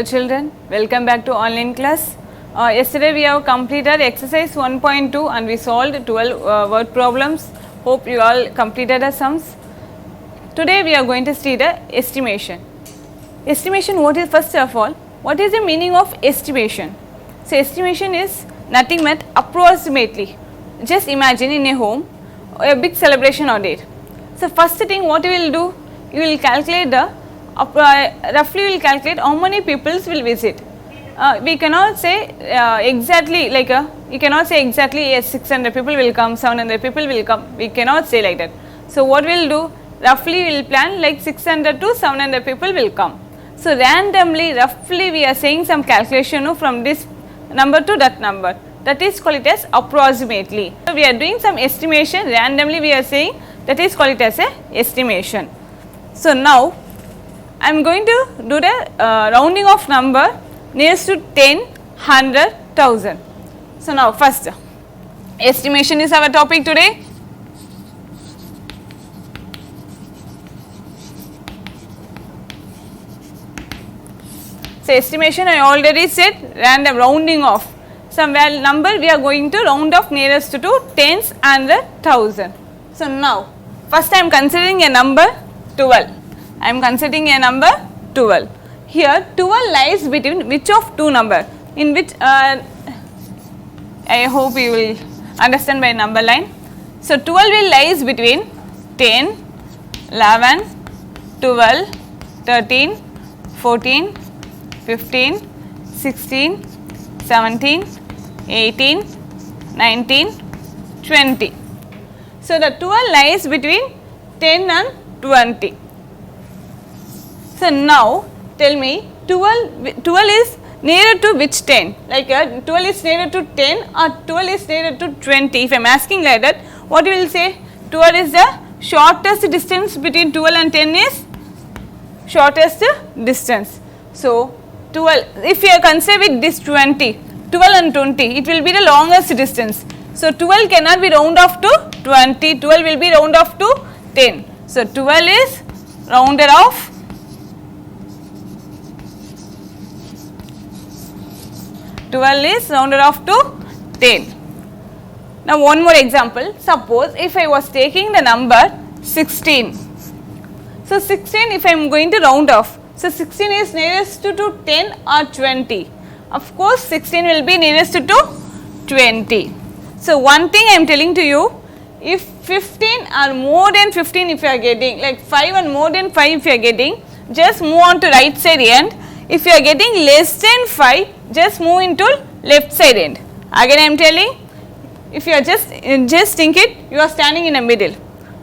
Hello children, welcome back to online class. Yesterday we have completed exercise 1.2 and we solved 12 word problems. Hope you all completed the sums. Today we are going to see the estimation. Estimation, what is, first of all, what is the meaning of estimation? So estimation is nothing but approximately. Just imagine in a home a big celebration or date. So first thing what you will do, you will calculate the roughly will calculate how many peoples will visit. We cannot say exactly like you cannot say exactly yes 600 people will come, 700 people will come. We cannot say like that. So what we will do, roughly we will plan like 600 to 700 people will come. So randomly, roughly we are saying some calculation from this number to that number. That is called it as approximately. So we are doing some estimation randomly. We are saying that is called it as a estimation. So now I am going to do the rounding of number nearest to 10, 100, 1000. So now first estimation is our topic today. So estimation I already said, random rounding off some number we are going to round off nearest to tens and the thousand. So now first I am considering a number 12. I am considering a number 12. Here 12 lies between which of two number? In which I hope you will understand by number line. So 12 will lies between 10, 11, 12, 13, 14, 15, 16, 17, 18, 19, 20. So the 12 lies between 10 and 20. So now tell me 12 is nearer to which 10? Like 12 is nearer to 10 or 12 is nearer to 20? If I am asking like that, what you will say? 12 is the shortest distance between 12 and 10 is shortest distance. So 12, if you are consider with this 20, 12 and 20, it will be the longest distance. So 12 cannot be round off to 20, 12 will be round off to 10. So 12 is rounded off . 12 is rounded off to 10. Now one more example. Suppose if I was taking the number 16. So 16 if I am going to round off. So 16 is nearest to 10 or 20. Of course 16 will be nearest to 20. So one thing I am telling to you, if 15 or more than 15 if you are getting, like 5 and more than 5 if you are getting, just move on to right side end. If you are getting less than 5, just move into left side end. Again I am telling, if you are just think it, you are standing in the middle.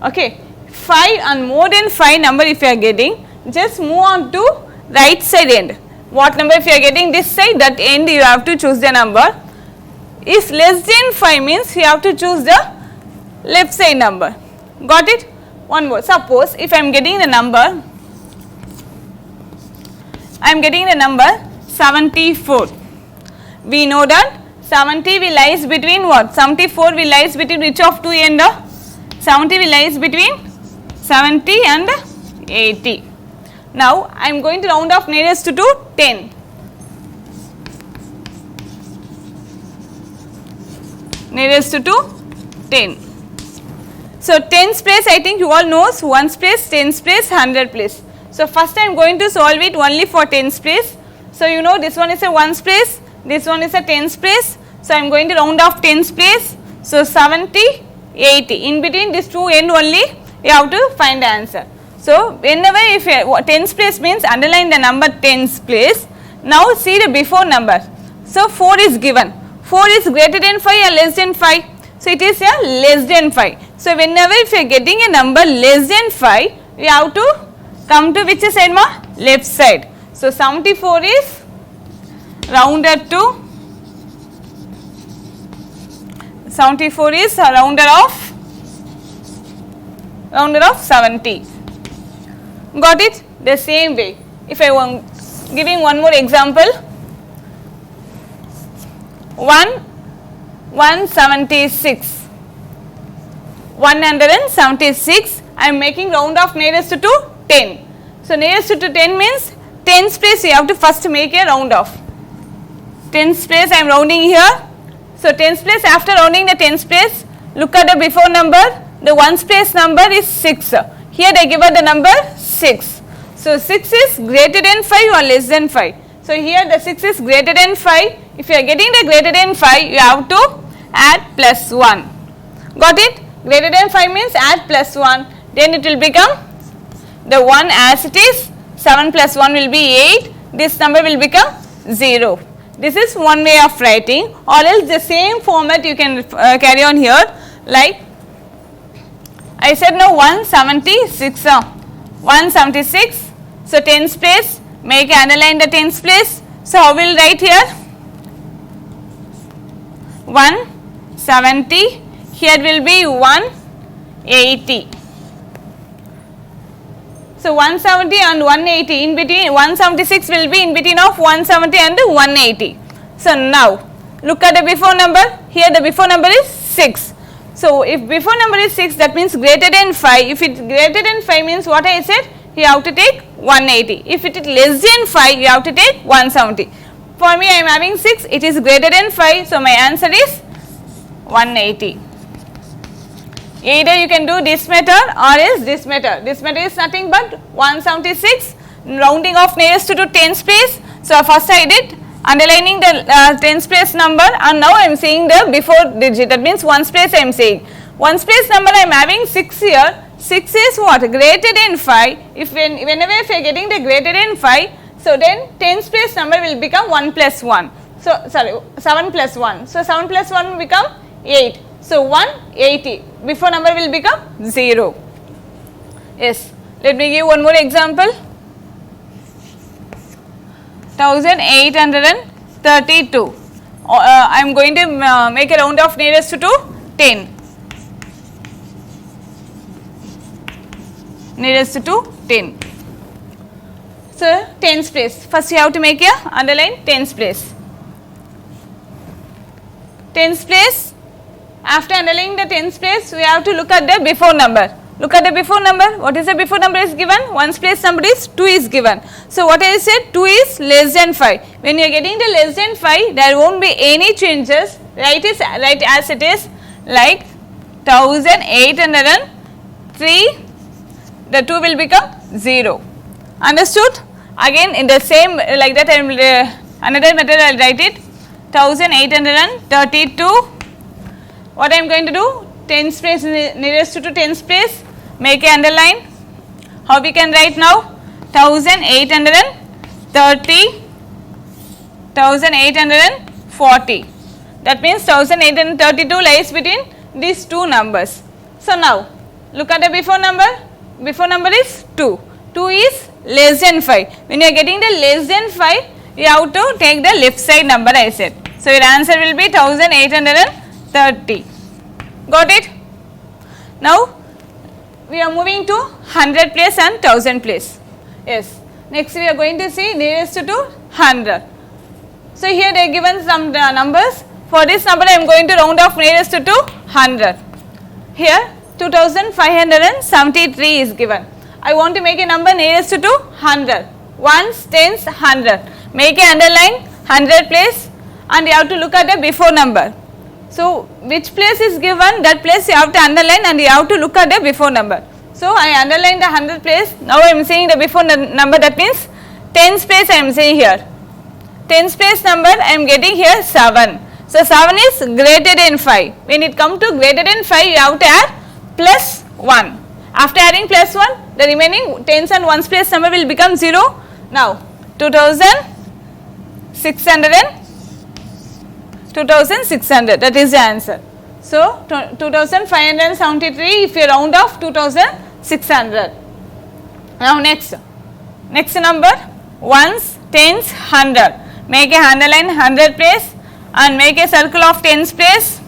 Okay, 5 and more than 5 number if you are getting, just move on to right side end. What number if you are getting this side, that end you have to choose the number. If less than 5 means you have to choose the left side number. Got it? One more. Suppose if I am getting the number, I am getting the number 74. We know that 70 will lies between what? 74 will lies between which of two end? 70 will lies between 70 and 80. Now I am going to round off nearest to 10. Nearest to 10. So tens place I think you all knows, ones place, tens place, 100 place. So first I am going to solve it only for tens place. So you know this one is a ones place, this one is a tens place. So I am going to round off tens place. So 70, 80. In between these two end only you have to find the answer. So whenever if tens place means underline the number tens place. Now see the before number. So 4 is given. 4 is greater than 5 or less than 5. So it is a less than 5. So whenever if you are getting a number less than 5, you have to come to which side ma? Left side. So 74 is rounded to 74 is rounded off 70. Got it? The same way. If I want giving one more example, 176. 176 I am making round off nearest to 10. So nearest to 10 means tens place you have to first make a round off. Tens place I am rounding here. So tens place, after rounding the tens place, look at the before number. The ones place number is 6. Here they given the number 6. So 6 is greater than 5 or less than 5. So here the 6 is greater than 5. If you are getting the greater than 5, you have to add plus 1. Got it? Greater than 5 means add plus 1. Then it will become the 1 as it is. 7 plus 1 will be 8. This number will become 0. This is one way of writing, or else the same format you can carry on here. Like I said now 176. 176. So tens place, make underline the tens place. So how will write here? 170. Here will be 180. So 170 and 180 in between, 176 will be in between of 170 and 180. So now look at the before number. Here the before number is 6. So if before number is 6, that means greater than 5. If it greater than 5 means what I said, you have to take 180. If it is less than 5, you have to take 170. For me I am having 6, it is greater than 5. So my answer is 180. Either you can do this method or else this method. This method is nothing but 176, rounding off nearest to tens place. So first I did underlining the tens place number, and now I am saying the before digit, that means ones place I am saying. Ones place number I am having 6 here. 6 is what? Greater than 5. Whenever if you are getting the greater than 5, so then tens place number will become 1 plus 1. So sorry, 7 plus 1. So 7 plus 1 will become 8. So 180, before number will become 0. Yes, let me give one more example. 1832. I am going to make a round off nearest to 10. Nearest to 10. So tens place. First you have to make a underline tens place. Tens place. After underlining the tens place, we have to look at the before number. Look at the before number. What is the before number is given? Ones place number is 2 is given. So what I said, 2 is less than 5. When you are getting the less than 5, there won't be any changes. Write as it is, like 1803. The 2 will become 0. Understood? Again in the same like that, I will another method I will write it. 1832. What I am going to do? Tens place nearest to tens place. Make a underline. How we can write now? 1830. 1840. That means 1832 lies between these two numbers. So now look at the before number. Before number is 2. 2 is less than 5. When you are getting the less than 5, you have to take the left side number I said. So your answer will be 1830. Got it? Now we are moving to 100 place and 1000 place. Yes. Next we are going to see nearest to 100. So here they are given some numbers. For this number I am going to round off nearest to 100. Here 2573 is given. I want to make a number nearest to 100. Ones, tens, 100. Make a underline 100 place, and you have to look at the before number. So which place is given, that place you have to underline and you have to look at the before number. So I underline the 100 place. Now I am saying the before number, that means tens place I am saying here. Tens place number I am getting here 7. So 7 is greater than 5. When it comes to greater than 5, you have to add plus 1. After adding plus 1, the remaining tens and ones place number will become 0. Now 2600, that is the answer. So 2573, if you round off 2600. Now next number, ones, tens, 100. Make a underline 100 place and make a circle of tens place.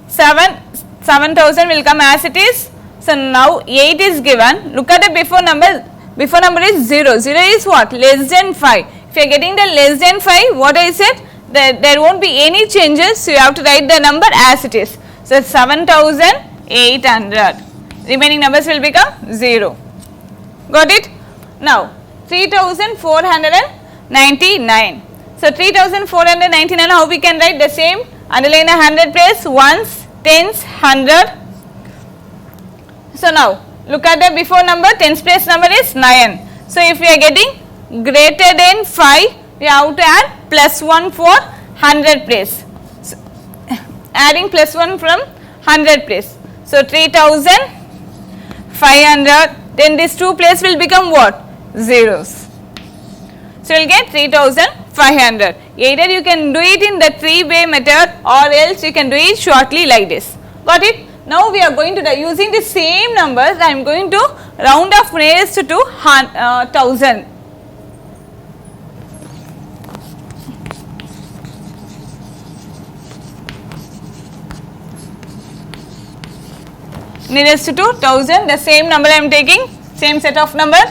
7000 will come as it is. So now 8 is given. Look at the before number. Before number is 0. 0 is what? Less than 5. If you are getting the less than 5, what I said, there won't be any changes. So you have to write the number as it is. So 7800. Remaining numbers will become 0. Got it? Now 3499. So 3499, how we can write the same? Underline a 100 place, ones, tens, 100. So now look at the before number, tens place number is 9. So if we are getting greater than 5, we have to add plus 1 for 100 place. So, adding plus 1 from 100 place. So 3500, then this 2 place will become what? Zeros. So you will get 3500. Either you can do it in the 3-way method or else you can do it shortly like this. Got it? Now we are going to using the same numbers. I am going to round off nearest to 1000. Nearest to 1000, the same number I am taking, same set of number,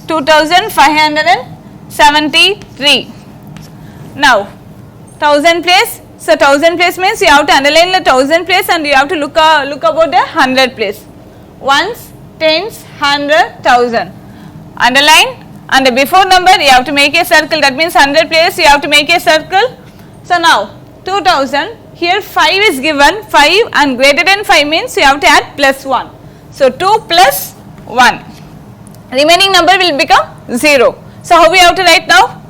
2573. Now 1000 place, so 1000 place means you have to underline the 1000 place and you have to look about the 100 place. Ones, tens, 100, 1000. Underline, and the before number you have to make a circle, that means 100 place you have to make a circle. So now 2000, here 5 is given, 5 and greater than 5 means you have to add plus 1. So 2 plus 1, remaining number will become 0. So how we have to write now?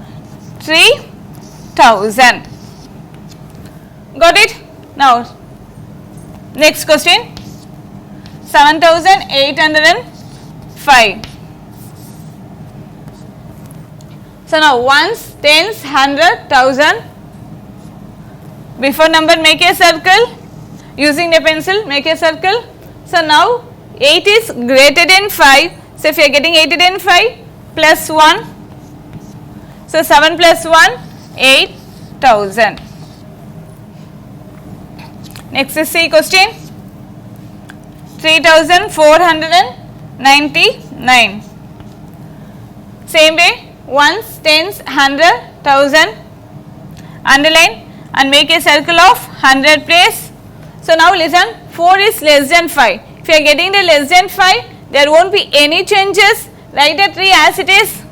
3000. Got it? Now next question, 7805. So now ones, tens, 100, 1000. Before number make a circle, using the pencil make a circle. So now 8 is greater than 5. So if you are getting 8 than 5 plus 1. So 7 plus 1, 8000. Next is C question, 3499. Same way, ones, tens, 100, 1000. Underline and make a circle of 100 place. So now listen, 4 is less than 5. If you are getting the less than 5, there won't be any changes. Write the 3 as it is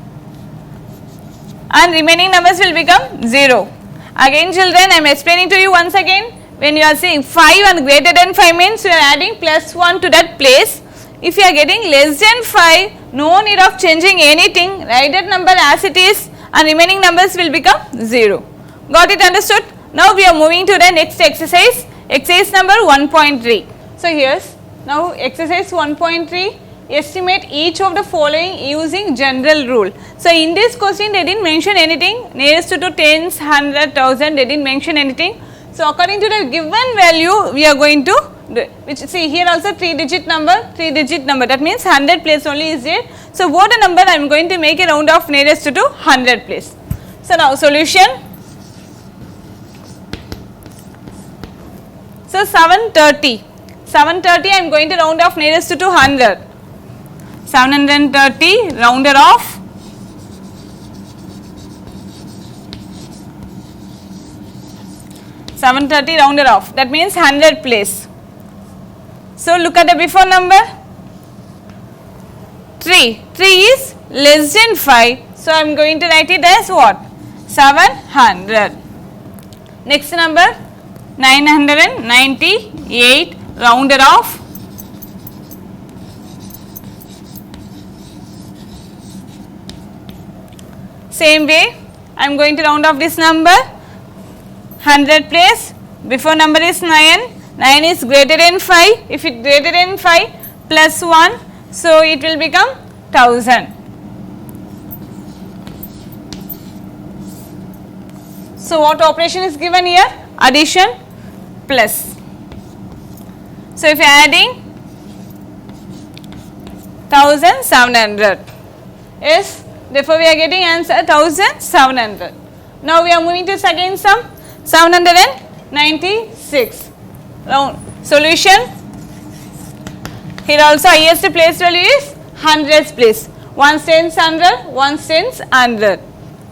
and remaining numbers will become 0. Again children, I am explaining to you once again. When you are saying 5 and greater than 5 means you are adding plus 1 to that place. If you are getting less than 5, no need of changing anything. Write that number as it is and remaining numbers will become 0. Got it? Understood? Now we are moving to the next exercise, exercise number 1.3. So here's now exercise 1.3, estimate each of the following using general rule. So in this question they didn't mention anything, nearest to tens, 100, 1000, they didn't mention anything. So according to the given value we are going to do, which see here also 3-digit number, that means 100 place only is there. So both the number I am going to make a round off nearest to 100 place. So now solution. So 730 I am going to round off nearest to 100. 730 rounded off. Rounded off, that means 100 place. So look at the before number, 3 is less than 5. So I am going to write it as what? 700. Next number 998 rounded off. Same way I am going to round off this number, 100 place, before number is 9 is greater than 5, if it greater than 5 plus 1, so it will become 1000. So what operation is given here? Addition plus. So if you are adding 1700, yes, therefore we are getting answer 1700. Now we are moving to second sum, 796. Round solution. Here also highest place value is 100th place. 1 cents 100, 1 cents 100.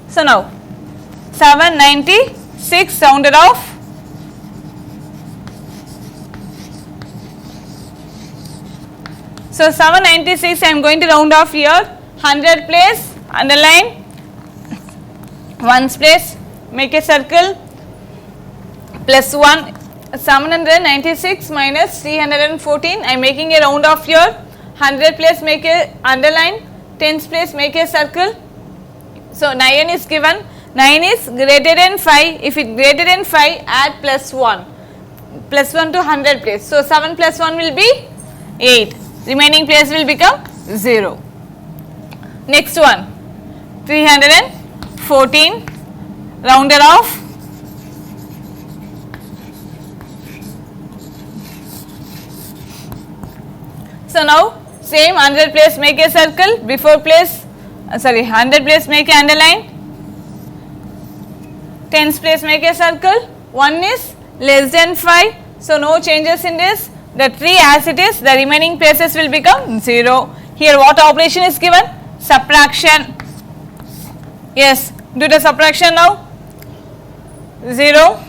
So now 796 rounded off. So 796 I am going to round off here, 100 place, underline ones place, make a circle, plus 1, 796 minus 314, I am making a round off here, 100 place make a underline, tens place make a circle. So 9 is given, 9 is greater than 5, if it greater than 5 add plus 1 to 100 place. So 7 plus 1 will be 8, remaining place will become 0. Next one, 314, rounded off, so now same 100 place make a circle, before place 100 place make a underline, tens place make a circle, 1 is less than 5, so no changes in this, the 3 as it is, the remaining places will become 0. Here what operation is given? Subtraction. Yes, do the subtraction now. 0,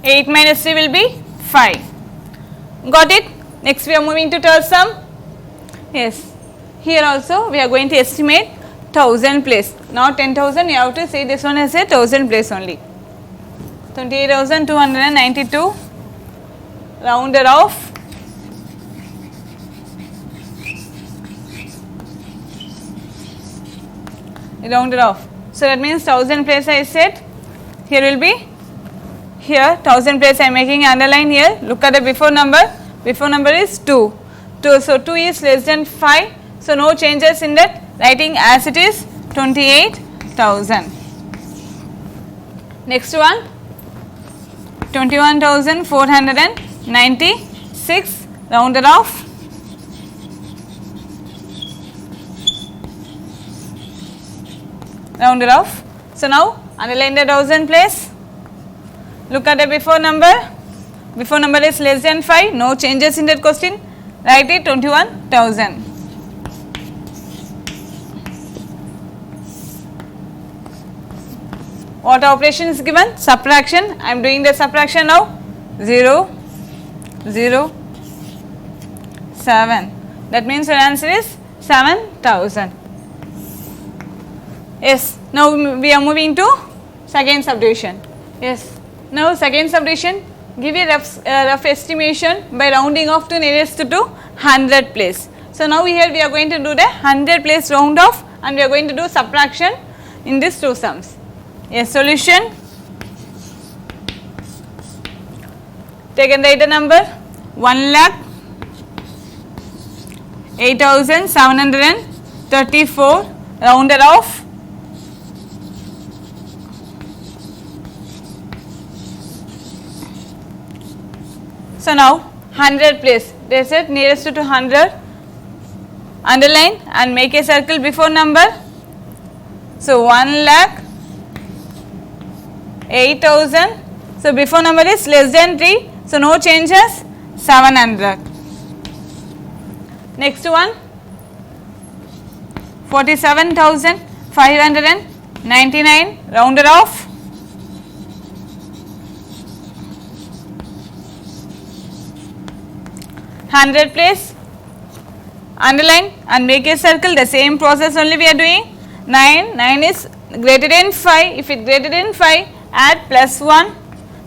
8 minus 3 will be 5. Got it? Next we are moving to third sum. Yes, here also we are going to estimate 1000 place, not 10,000, you have to say this one as a 1000 place only. 28,292, rounded off, rounded off. So that means 1000 place I said, here will be, here 1000 place I am making underline here, look at the before number is 2, so 2 is less than 5, so no changes in that, writing as it is 28,000. Next one, 21,496, rounded off, rounded off. So now underline the 1000 place, look at the before number is less than 5, no changes in that question, write it 21,000. What operation is given? Subtraction. I am doing the subtraction now. 0, 0, 7. That means your answer is 7,000. Yes. Now we are moving to second subdivision. Yes. Now second subdivision, give a rough estimation by rounding off to nearest to 100 place. So now here we are going to do the 100 place round off and we are going to do subtraction in these two sums. Yes, solution. Take and write the number 1,08,734, rounded off. So now 100 place, they said nearest to 100, underline and make a circle before number. So 1,08,000, so before number is less than 3, so no changes, 700. Next one, 47,599, rounded off. Hundred place, underline and make a circle, the same process only we are doing. 9 is greater than 5, if it greater than 5 add plus 1,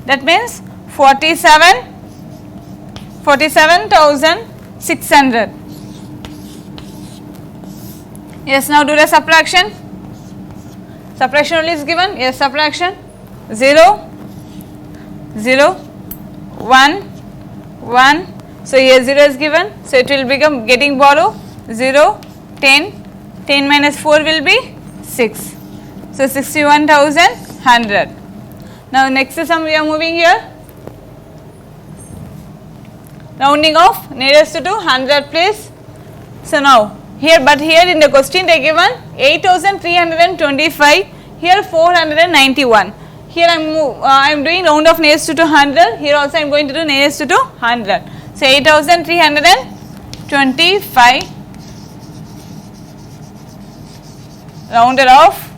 that means 47,600. Yes, now do the subtraction. Subtraction only is given. Yes, subtraction. 0, 0, 1, 1. So here 0 is given. So it will become getting borrow 0, 10. 10 minus 4 will be 6. So 61,100. Now next sum we are moving here. Rounding off nearest to 100 place. So now here, but here in the question they given 8,325, here 491. Here I am doing round off nearest to 100. Here also I am going to do nearest to 100. So 8,325, rounded off.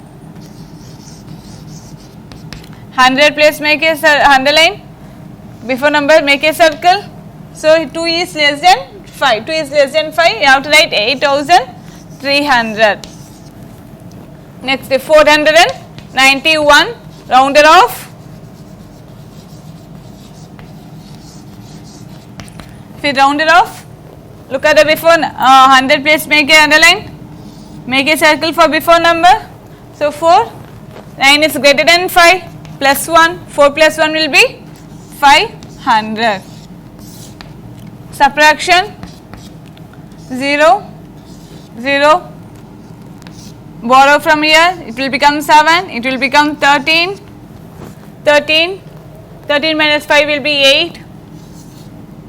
100 place make a underline, before number make a circle. So 2 is less than 5. 2 is less than 5. You have to write 8,000 300. Next 491, rounded off. If we round it off, look at the before 100 place, make a underline, make a circle for before number. So 4, 9 is greater than 5, plus 1, 4 plus 1 will be 500. Subtraction 0, 0, borrow from here, it will become 7, it will become 13, 13, 13 minus 5 will be 8,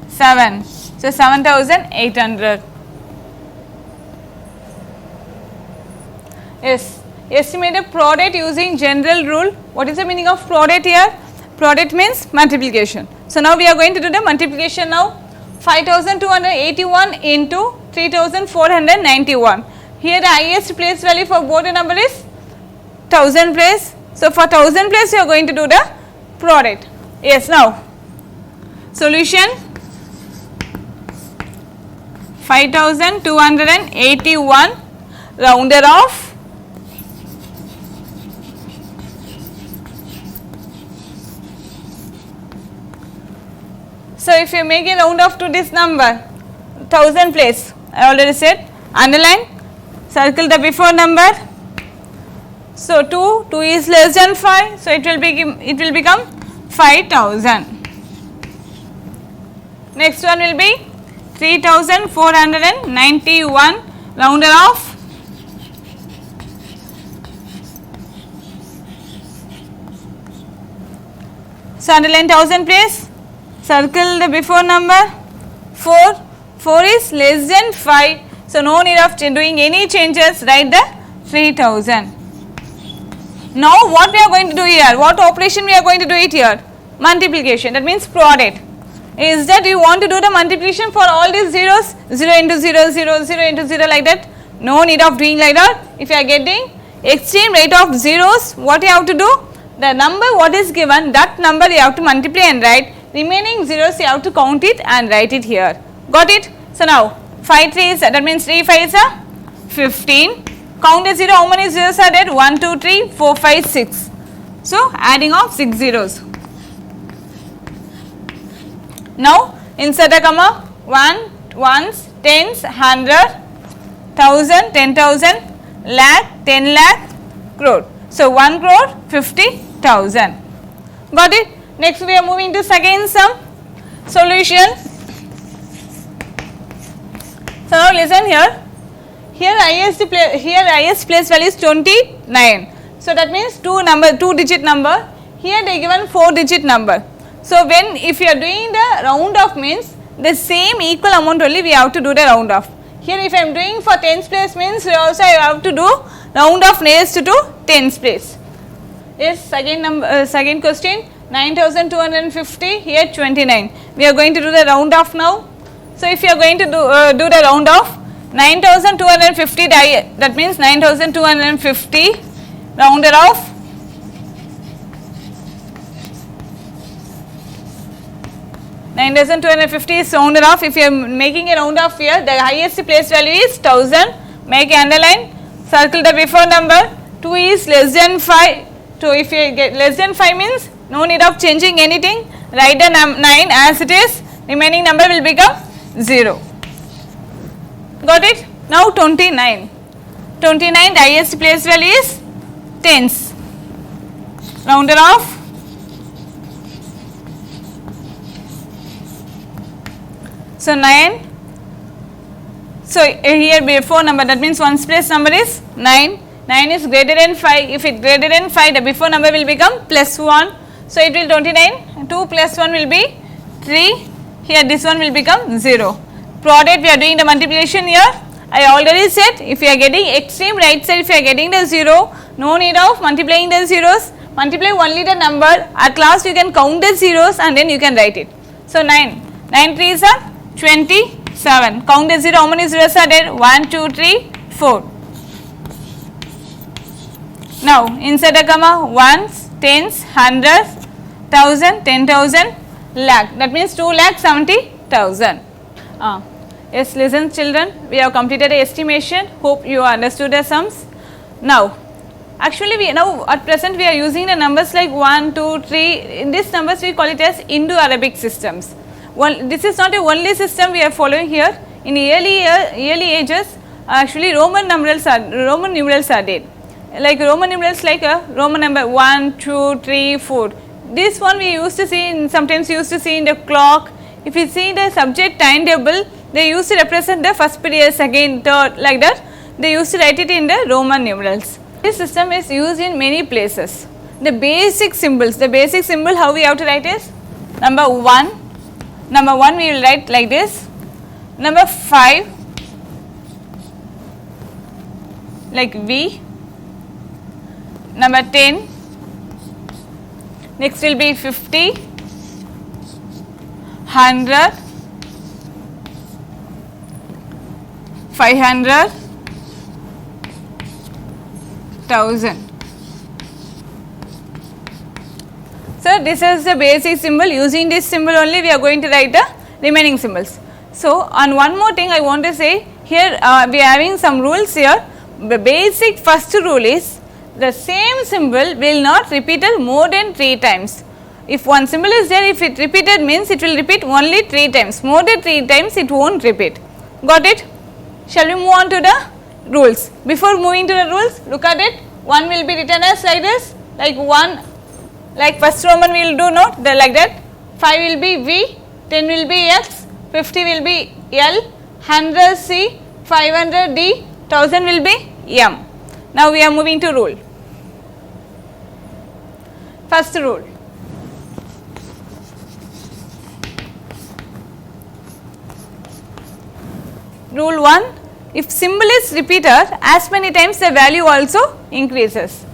7, so 7,800. Yes, estimate the product using general rule. What is the meaning of product here? Product means multiplication. So now we are going to do the multiplication now. 5,281 into 3,491. Here the highest place value for both the number is 1000 place. So for 1000 place you are going to do the product. Yes, now solution 5,281 rounded off. So if you make a round off to this number 1000 place, I already said, underline, circle the before number. So 2 is less than 5, so it will become 5,000. Next one will be 3,491 rounded off. So underline 1000 place, circle the before number. 4 is less than 5, so no need of doing any changes, write the 3,000. Now what we are going to do here, what operation we are going to do it here? Multiplication, that means product. Is that you want to do the multiplication for all these zeros, 0 into 0, 0, 0 into 0 like that? No need of doing like that. If you are getting extreme rate of zeros, what you have to do? The number what is given, that number you have to multiply and write. Remaining zeros you have to count it and write it here. Got it? So now 5 3s, that means 3 5s are 15. Count the 0, how many zeros are there? 1 2 3 4 5 6. So adding of 6 zeros. Now insert a comma, 1, ones, tens, 100, 1000, 10,000, lakh, 10 lakh, crore. So 1 crore 50,000. Got it? Next we are moving to second sum. Solution. So now listen here. Here highest place value is 29. So that means 2 digit number. Here they given 4 digit number. So when if you are doing the round off means the same equal amount only we have to do the round off. Here if I am doing for tens place means also I have to do round off nearest to tens place. Yes, second question, 9,250, here 29. We are going to do the round off now. So if you are going to do the round off, 9,250, that means 9,250 rounded off. is rounded off. If you are making a round off here, the highest place value is 1000. Make a underline, circle the before number. 2 is less than 5. So if you get less than 5 means no need of changing anything. Write the 9 as it is. Remaining number will become 0. Got it? Now 29. 29, the highest place value is tens. Rounded off. So 9. So here before number, that means ones place number is 9. 9 is greater than 5. If it greater than 5, the before number will become plus 1. So it will 29. 2 plus 1 will be 3. Here this one will become 0. Product, we are doing the multiplication here. I already said if you are getting extreme right side, if you are getting the 0, no need of multiplying the zeros. Multiply only the number. At last you can count the zeros and then you can write it. So 9. 9 3s are 27. Count the 0. How many zeros are there? 1 2 3 4. Now insert a comma, ones, tens, hundreds, 1000, 10,000, lakh. That means 2,70,000. Yes, listen children, we have completed the estimation. Hope you understood the sums. Now, actually we now at present we are using the numbers like 1, 2, 3. In these numbers we call it as Indo-Arabic systems. This is not a only system we are following here. In early ages, actually Roman numerals are there. Like Roman numerals like Roman number 1, 2, 3, 4. This one we used to see sometimes used to see in the clock. If you see the subject timetable, they used to represent the first period, second, third, like that. They used to write it in the Roman numerals. This system is used in many places. The basic symbols, how we have to write is number 1 we will write like this, number 5 like V, number 10, next will be 50, 100, 500, 1000. So, this is the basic symbol. Using this symbol only we are going to write the remaining symbols. So, and one more thing I want to say here, we are having some rules here. The basic first rule is the same symbol will not repeated more than 3 times. If one symbol is there, if it repeated means it will repeat only 3 times, more than 3 times it won't repeat. Got it? Shall we move on to the rules? Before moving to the rules, look at it. 1 will be written as like this, like 1, like first Roman we will do note like that. 5 will be V, 10 will be X, 50 will be L, 100 C, 500 D, 1000 will be M. Now we are moving to rule. First rule. Rule 1, if symbol is repeated as many times the value also increases.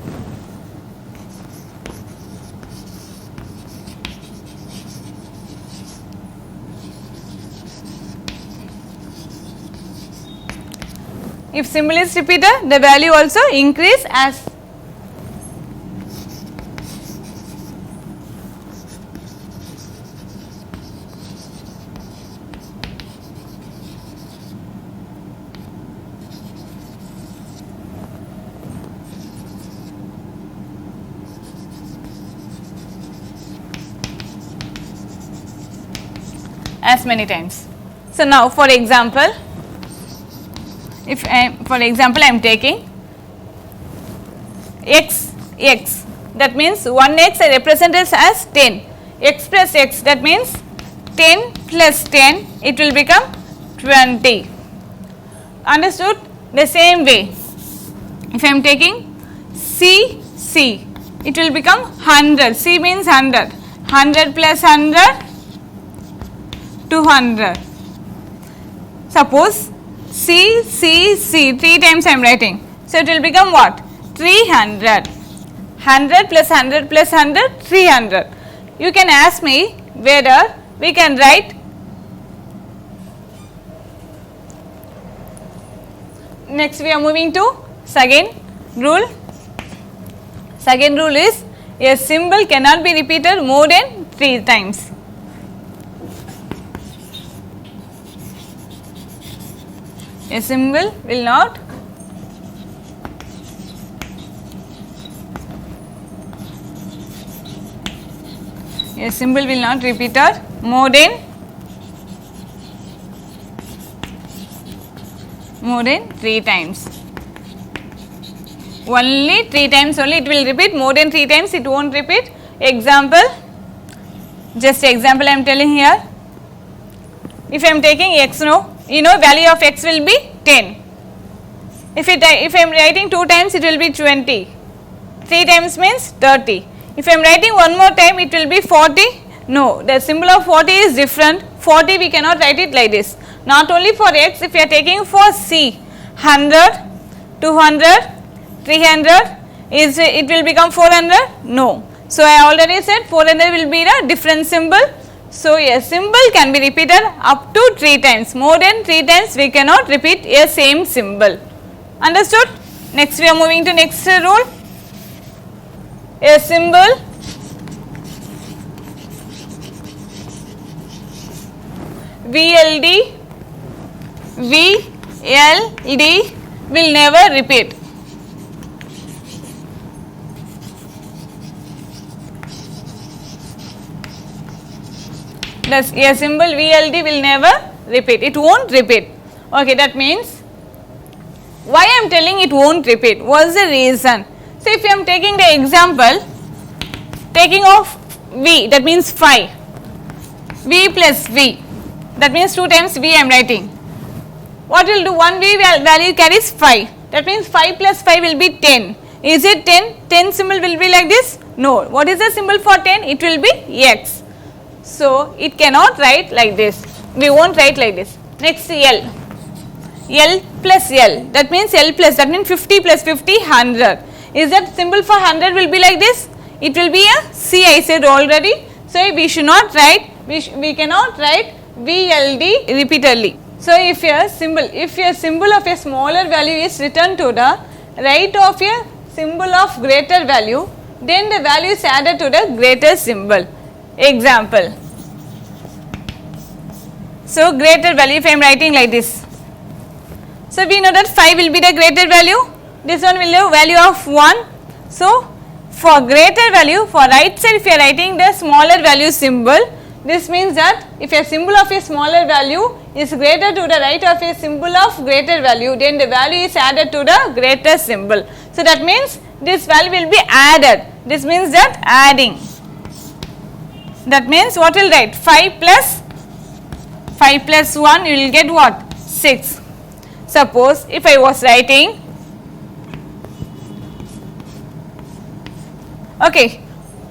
If symbol is repeated, the value also increase as many times. So, now for example, if I am taking x, that means 1x I represent it as 10, x plus x, that means 10 plus 10 it will become 20. Understood? The same way, if I am taking c, it will become 100, c means 100, 100 plus 100, 200. Suppose C, 3 times I am writing. So, it will become what? 300. 100 plus 100 plus 100, 300. You can ask me whether we can write. Next we are moving to second rule. Second rule is a symbol cannot be repeated more than 3 times. A symbol will not repeated more than 3 times. Only 3 times only it will repeat, more than 3 times it won't repeat. Example, just example I am telling here. If I am taking x, value of x will be 10. If I am writing 2 times it will be 20. 3 times means 30. If I am writing one more time it will be 40. No, the symbol of 40 is different. 40 we cannot write it like this. Not only for x, if you are taking for c, 100, 200, 300, it will become 400? No. So, I already said 400 will be a different symbol. So, a symbol can be repeated up to 3 times. More than 3 times we cannot repeat a same symbol. Understood? Next we are moving to next rule. A symbol VLD V, L, D will never repeat. Thus, a symbol VLD will never repeat. It won't repeat. Okay, that means why I am telling it won't repeat? What is the reason? So, if I am taking the example, taking off V, that means 5. V plus V, that means 2 times V I am writing. What will do? One V value carries 5. That means 5 plus 5 will be 10. Is it 10? 10 symbol will be like this? No. What is the symbol for 10? It will be X. So, it cannot write like this. We won't write like this. Next, L. L plus L. That means L plus. That means 50 plus 50, 100. Is that symbol for 100 will be like this? It will be a C, I said already. So, we should not write. We cannot write VLD repeatedly. So, if a symbol of a smaller value is written to the right of a symbol of greater value, then the value is added to the greater symbol. Example. So, greater value, if I am writing like this. So, we know that 5 will be the greater value, this one will have value of 1. So, for greater value, for right side if you are writing the smaller value symbol, this means that if a symbol of a smaller value is greater to the right of a symbol of greater value, then the value is added to the greater symbol. So, that means this value will be added. This means that adding. That means what will write? 5 plus 1, you will get what? 6. Suppose if I was writing, okay,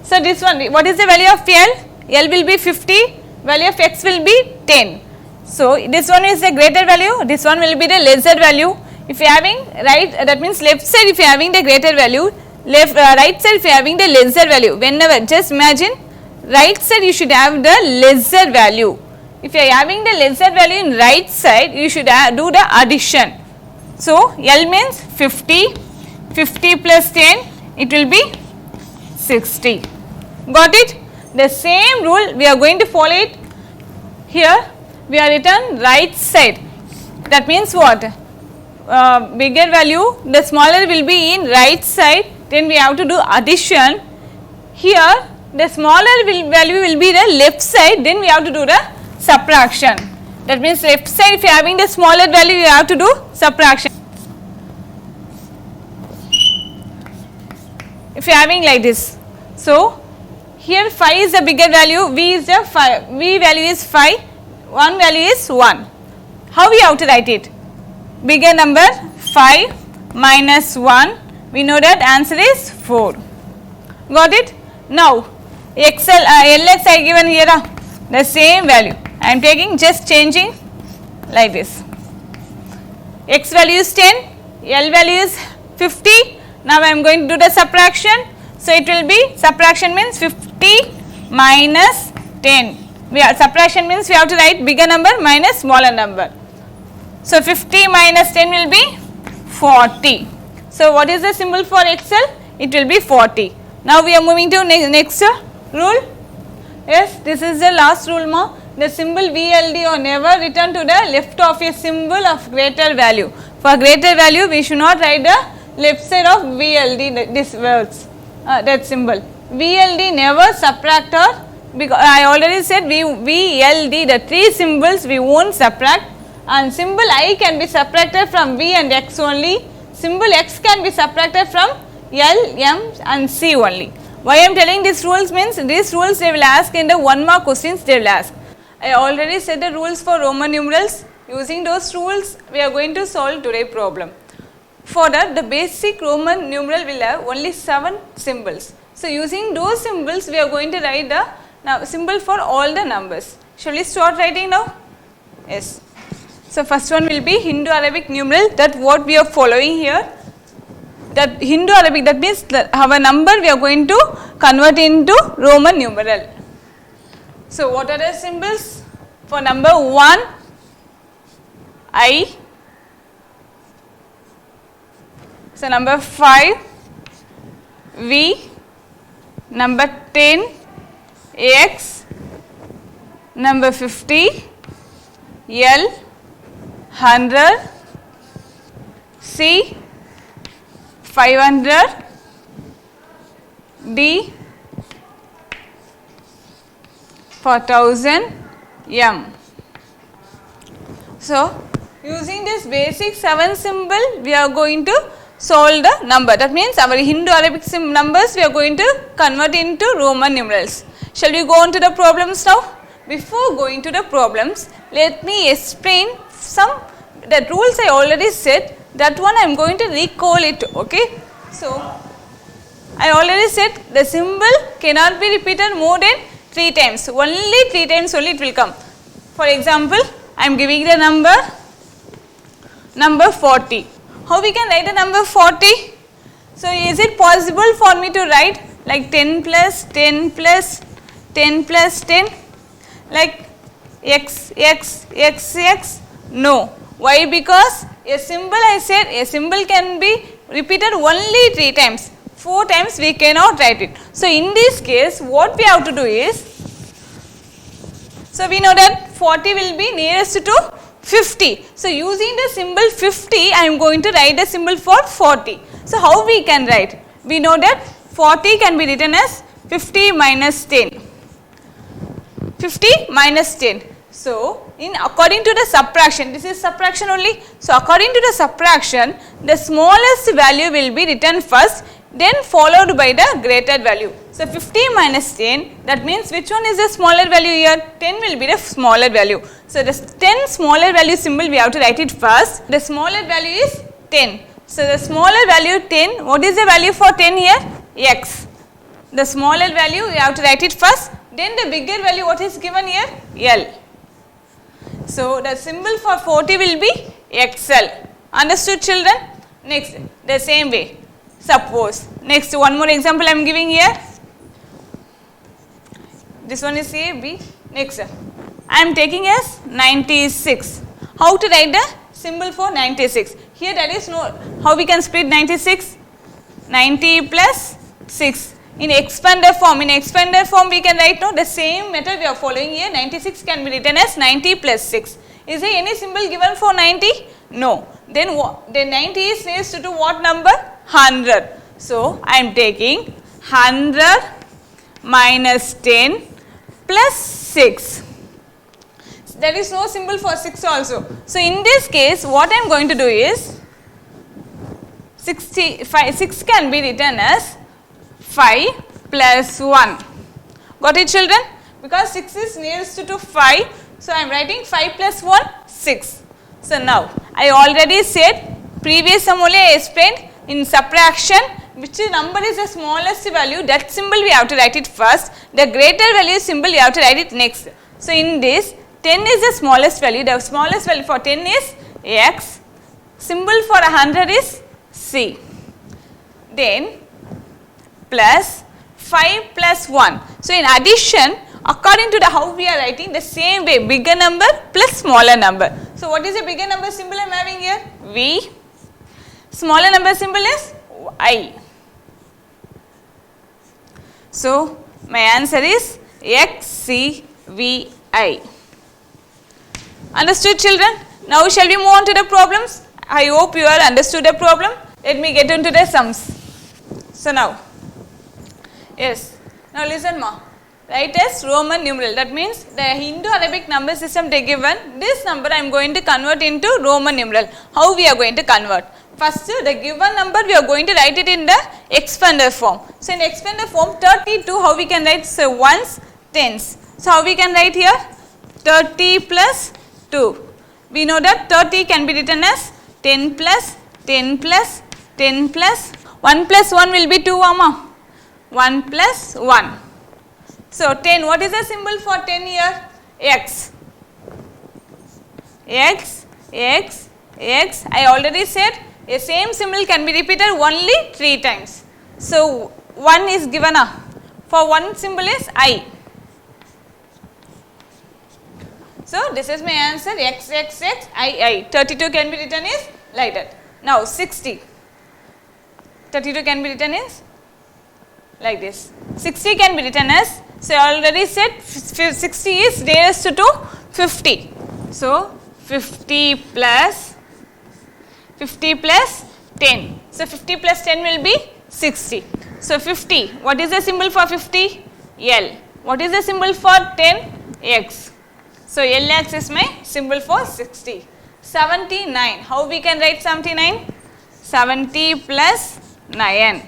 so this one, what is the value of L? L will be 50, value of X will be 10. So, this one is the greater value, this one will be the lesser value. If you are having right, that means left side if you are having the greater value, right side if you are having the lesser value. Whenever, just imagine, right side you should have the lesser value. If you are having the lesser value in right side, you should do the addition. So, L means 50, 50 plus 10, it will be 60. Got it? The same rule we are going to follow it here. We are written right side. That means what? Bigger value, the smaller will be in right side, then we have to do addition. Here, the smaller value will be the left side, then we have to do the subtraction. That means left side if you are having the smaller value, you have to do subtraction. If you are having like this. So, here 5 is the bigger value, V is the 5, V value is 5, 1 value is 1. How we have to write it? Bigger number 5 minus 1, we know that answer is 4. Got it? Now, LX I given here the same value. I am taking just changing like this. X value is 10, L value is 50. Now I am going to do the subtraction. So it will be, subtraction means 50 minus 10. Subtraction means we have to write bigger number minus smaller number. So 50 minus 10 will be 40. So what is the symbol for XL? It will be 40. Now we are moving to next rule. Yes, this is the last rule ma. The symbol VLD or never return to the left of a symbol of greater value. For greater value, we should not write the left side of VLD, this words, that symbol. VLD never subtract, or because I already said VLD, the three symbols we won't subtract, and symbol I can be subtracted from V and X only. Symbol X can be subtracted from L, M and C only. Why I am telling these rules means, these rules they will ask in the 1 mark questions they will ask. I already said the rules for Roman numerals. Using those rules, we are going to solve today's problem. For that, the basic Roman numeral will have only 7 symbols. So, using those symbols, we are going to write the symbol for all the numbers. Shall we start writing now? Yes. So, first one will be Hindu-Arabic numeral, that what we are following here. That Hindu-Arabic, that means our number we are going to convert into Roman numeral. So, what are the symbols? For number 1, I. So, number 5, V. Number 10, X. Number 50, L. 100, C 500, D for 1000, M. So, using this basic 7 symbol, we are going to solve the number. That means our Hindu-Arabic numbers we are going to convert into Roman numerals. Shall we go on to the problems now? Before going to the problems, let me explain some the rules I already said. That one I am going to recall it. Okay. So, I already said the symbol cannot be repeated more than 3 times. Only 3 times only it will come. For example, I am giving the number 40. How we can write the number 40? So, is it possible for me to write like 10 plus 10 plus 10 plus 10 like x? No. Why? Because a symbol, I said a symbol can be repeated only 3 times. 4 times we cannot write it. So, in this case what we have to do is, so we know that 40 will be nearest to 50. So, using the symbol 50 I am going to write the symbol for 40. So, how we can write? We know that 40 can be written as 50 minus 10. 50 minus 10. So, according to the subtraction, this is subtraction only. So, according to the subtraction, the smallest value will be written first, then followed by the greater value. So, 50 minus 10, that means which one is the smaller value here? 10 will be the smaller value. So, the 10 smaller value symbol we have to write it first. The smaller value is 10. So, the smaller value 10, what is the value for 10 here? X. The smaller value we have to write it first, then the bigger value what is given here? L. So, the symbol for 40 will be XL. Understood, children? Next, the same way. Suppose, next one more example I am giving here. This one is A, B. Next, I am taking as 96. How to write the symbol for 96? Here there is no, how we can split 96? 90 plus 6. In expander form we can write no, the same method we are following here. 96 can be written as 90 plus 6. Is there any symbol given for 90? No. Then 90 is nearest to what number? 100. So, I am taking 100 minus 10 plus 6. There is no symbol for 6 also. So, in this case what I am going to do is 6 can be written as 5 plus 1. Got it, children? Because 6 is nearest to 5. So, I am writing 5 plus 1, 6. So, now I already said previous sum only I explained in subtraction which number is the smallest value, that symbol we have to write it first. The greater value symbol we have to write it next. So, in this 10 is the smallest value. The smallest value for 10 is X. Symbol for 100 is C. Then plus 5 plus 1. So, in addition, according to the how we are writing, the same way, bigger number plus smaller number. So, what is the bigger number symbol I am having here? V. Smaller number symbol is I. So, my answer is XCVI. Understood, children? Now, shall we move on to the problems? I hope you all understood the problem. Let me get into the sums. So, now, yes, now listen ma. Write as Roman numeral. That means the Hindu-Arabic number system they given, this number I am going to convert into Roman numeral. How we are going to convert? First, the given number we are going to write it in the expander form. So, in expander form 32, how we can write? So, ones, tens. So, how we can write here? 30 plus 2. We know that 30 can be written as 10 plus 10 plus 10 plus 1 plus 1 will be 2, amma. 1 plus 1. So, 10, what is the symbol for 10 here? X. X, X, X. I already said a same symbol can be repeated only 3 times. So, 1 is given. For 1 symbol is I. So, this is my answer X, X, X, I. 32 can be written is like that. Now, 60. 32 can be written as like this. 60 can be written as, so I already said 60 is nearest to 50. So, 50 plus 10. So 50 plus 10 will be 60. So 50, what is the symbol for 50? L. What is the symbol for 10? X. So LX is my symbol for 60. 79, how we can write 79? 70 plus 9.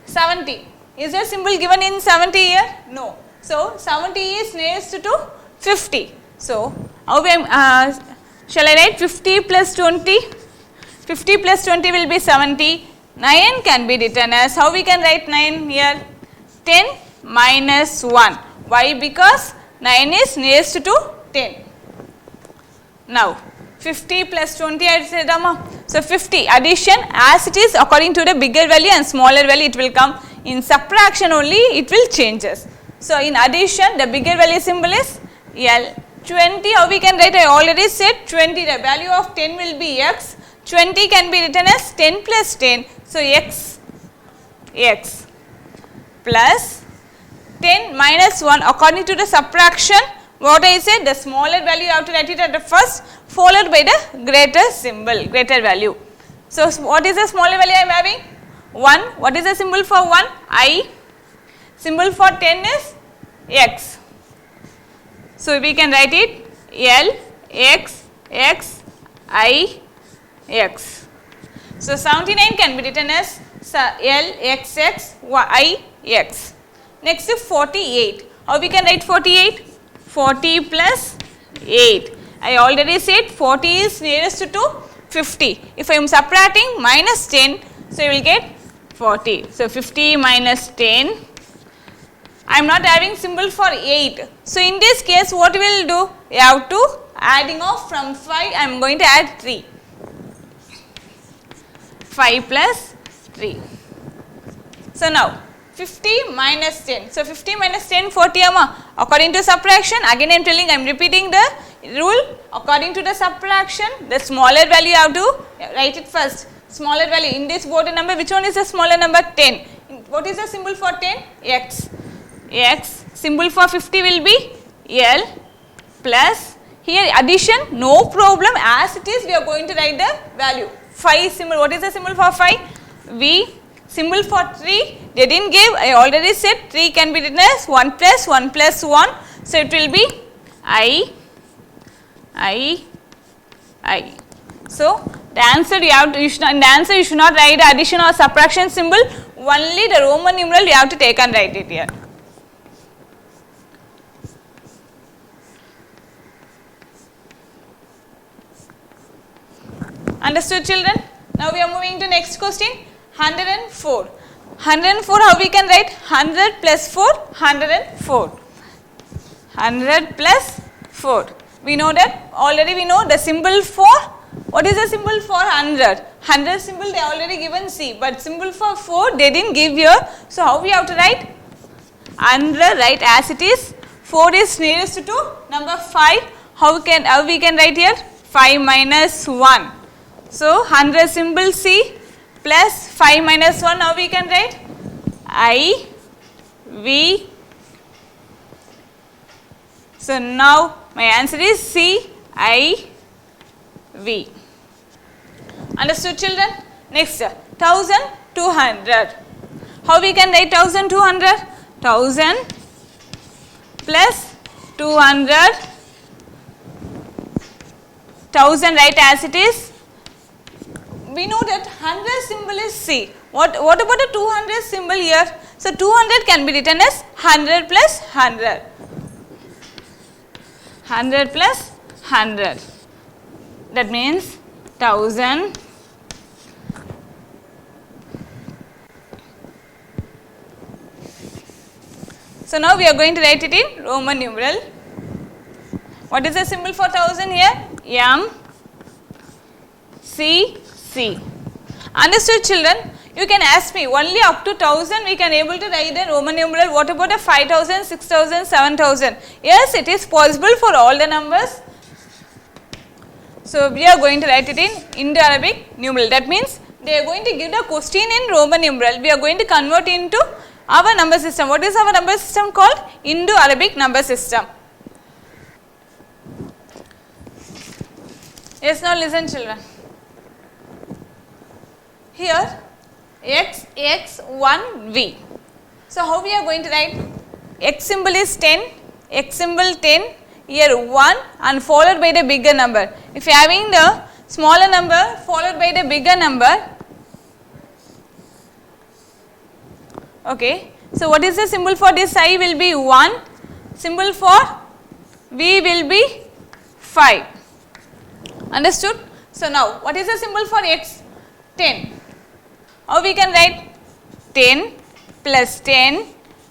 70. Is there a symbol given in 70 here? No. So 70 is nearest to 50. So how we, shall I write 50 plus 20? 50 plus 20 will be 70. 9 can be written as, how we can write 9 here? 10 minus 1. Why? Because 9 is nearest to 10. Now 50 plus 20 I said, so 50 addition as it is according to the bigger value and smaller value it will come. In subtraction only it will changes. So in addition the bigger value symbol is L. 20, how we can write? I already said 20, the value of 10 will be X. 20 can be written as 10 plus 10. So X plus 10 minus 1 according to the subtraction. What I said, the smaller value you have to write it at the first, followed by the greater symbol, greater value. So what is the smaller value I am having? 1. What is the symbol for 1? I. Symbol for 10 is X. So we can write it L, X, X, I, X. So 79 can be written as L, X, X, Y, X. Next is 48. How we can write 48? 40 plus 8. I already said 40 is nearest to 50. If I am subtracting minus 10, so you will get 40. So 50 minus 10. I am not having symbol for 8. So in this case what we will do? You have to adding off from 5, I am going to add 3. 5 plus 3. So now 50 minus 10. So 50 minus 10, 40 according to subtraction. Again I am telling, I am repeating the rule. According to the subtraction, the smaller value you have to write it first. Smaller value in this board number, which one is the smaller number? 10. What is the symbol for 10? X. X. Symbol for 50 will be L plus, here addition no problem, as it is we are going to write the value. 5 symbol, what is the symbol for 5? V. Symbol for 3, they didn't give, I already said 3 can be written as 1 plus 1 plus 1. So it will be I. So the answer you have to, in the answer you should not write the addition or subtraction symbol, only the Roman numeral you have to take and write it here. Understood children? Now we are moving to next question. 104. 104, how we can write? 100 plus 4, 104. 100 plus 4. We know that, already we know the symbol for, what is the symbol for 100? 100 symbol they already given C, but symbol for 4 they didn't give here. So how we have to write? 100, write as it is. 4 is nearest to number 5. How we can write here? 5 minus 1. So 100 symbol C plus 5 minus 1, how we can write? I, V. So now my answer is C, I, V. Understood children? Next, 1200. How we can write 1200? 1000 plus 200. 1000 write as it is. We know that 100 symbol is C. What about the 200 symbol here? So 200 can be written as 100 plus 100. 100 plus 100. That means 1000 So now we are going to write it in Roman numeral. What is the symbol for 1000 here? M, C, C. Understood children? You can ask me, only up to 1000 we can able to write the Roman numeral. What about the 5000, 6000, 7000? Yes, it is possible for all the numbers. So we are going to write it in Indo-Arabic numeral. That means they are going to give the question in Roman numeral. We are going to convert into our number system. What is our number system called? Indo-Arabic number system. Yes, now listen children. Here x, x, 1, v. So how we are going to write? X symbol is 10, x symbol 10, here 1 and followed by the bigger number. If you are having the smaller number followed by the bigger number, okay. So what is the symbol for this I will be 1, symbol for v will be 5. Understood? So now what is the symbol for x? 10. How we can write? 10 plus 10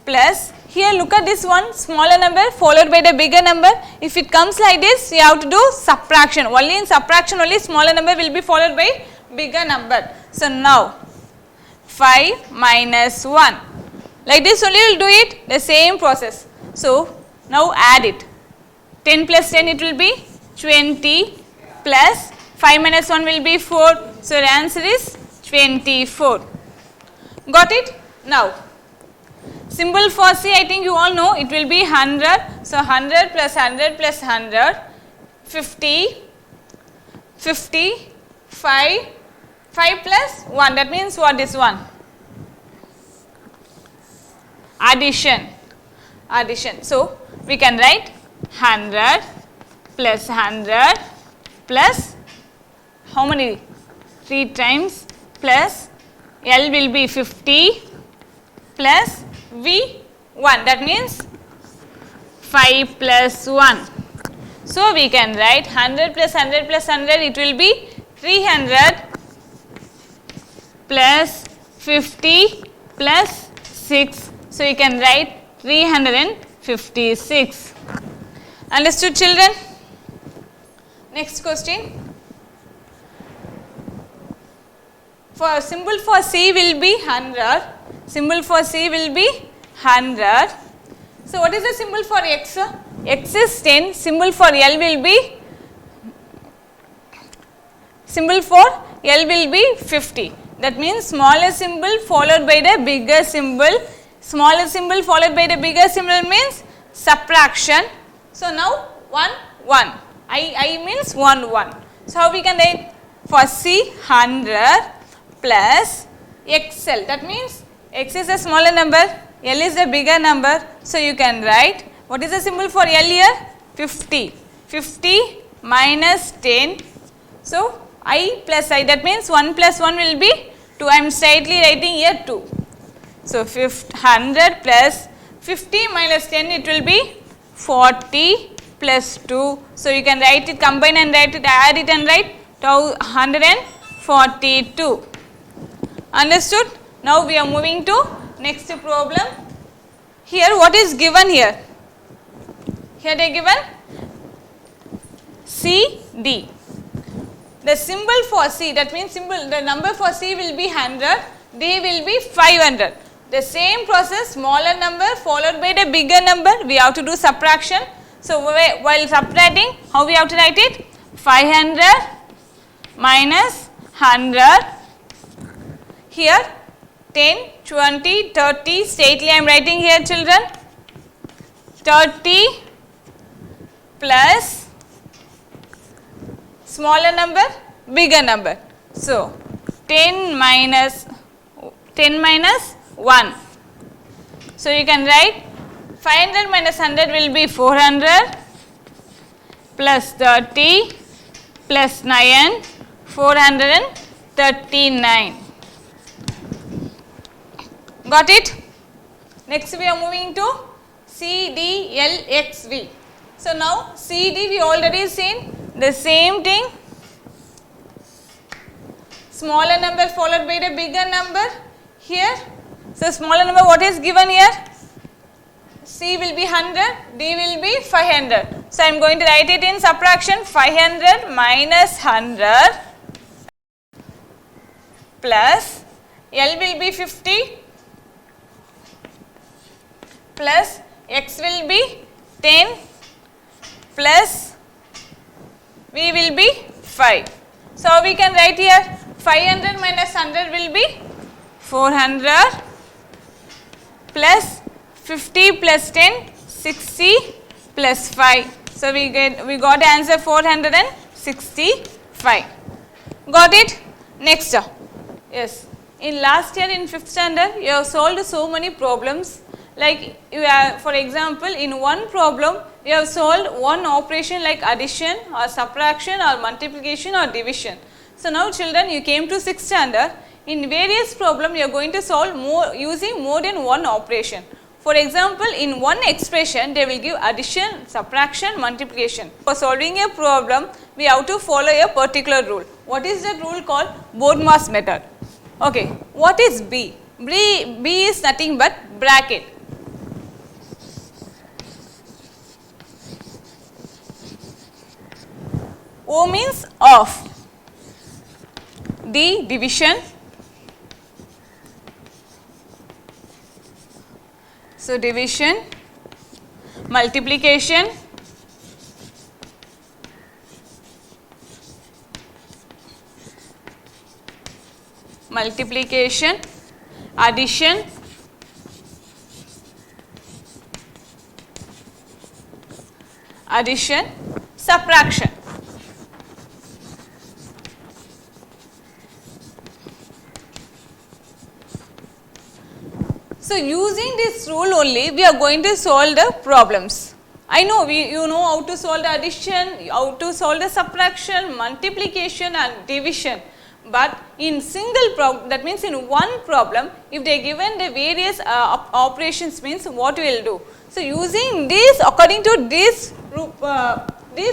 plus, here look at this one, smaller number followed by the bigger number. If it comes like this, you have to do subtraction. Only in subtraction only smaller number will be followed by bigger number. So now 5 minus 1. Like this only we will do it, the same process. So now add it. 10 plus 10 it will be 20 plus 5 minus 1 will be 4. So the answer is 24. Got it? Now symbol for C, I think you all know, it will be 100. So 100 plus 100 plus 100, 50, 50, 5, 5 plus 1, that means what is 1? Addition. Addition. So we can write 100 plus 100 plus how many? 3 times plus L will be 50 plus V 1, that means 5 plus 1. So we can write 100 plus 100 plus 100, it will be 300 plus 50 plus 6. So you can write 356. Understood children? Next question. For symbol for C will be 100. Symbol for C will be 100. So what is the symbol for X? X is 10. Symbol for L will be, symbol for L will be 50. That means smaller symbol followed by the bigger symbol. Smaller symbol followed by the bigger symbol means subtraction. So now 1, 1. I means 1, 1. So how we can write? For C 100 plus XL. That means X is a smaller number, L is a bigger number. So you can write, what is the symbol for L here? 50. 50 minus 10. So I plus I, that means 1 plus 1 will be 2. I am slightly writing here 2. So 100 plus 50 minus 10, it will be 40 plus 2. So you can write it, combine and write it, add it and write 142. Understood? Now we are moving to next problem. Here what is given here? Here they are given C, D. The symbol for C, that means the number for C will be 100, D will be 500. The same process, smaller number followed by the bigger number, we have to do subtraction. So while subtracting, how we have to write it? 500 minus 100. Here 10, 20, 30, straightly I am writing here children. 30 plus smaller number, bigger number. So 10 minus 1. So you can write 500 minus 100 will be 400 plus 30 plus 9, 439. Got it? Next we are moving to C, D, L, X, V. So now C, D we already seen the same thing. Smaller number followed by the bigger number here. So smaller number, what is given here? C will be 100, D will be 500. So I am going to write it in subtraction. 500 minus 100 plus L will be 50 plus X will be 10 plus V will be 5. So we can write here 500 minus 100 will be 400 plus 50 plus 10, 60 plus 5. So we got the answer 460. 5. Got it? Next. Yes. In last year in 5th standard, you have solved so many problems. Like you have, for example, in one problem, you have solved one operation like addition or subtraction or multiplication or division. So now children, you came to 6th standard. In various problems, you are going to solve using more than one operation. For example, in one expression, they will give addition, subtraction, multiplication. For solving a problem, we have to follow a particular rule. What is that rule called? Bodmas method. Okay, what is B? B is nothing but bracket. O means of. D, division. So, division, multiplication, addition, subtraction. So, using this rule only, we are going to solve the problems. I know you know how to solve the addition, how to solve the subtraction, multiplication and division. But in single problem, that means in one problem, if they are given the various operations, means what we will do. So, using this, according to this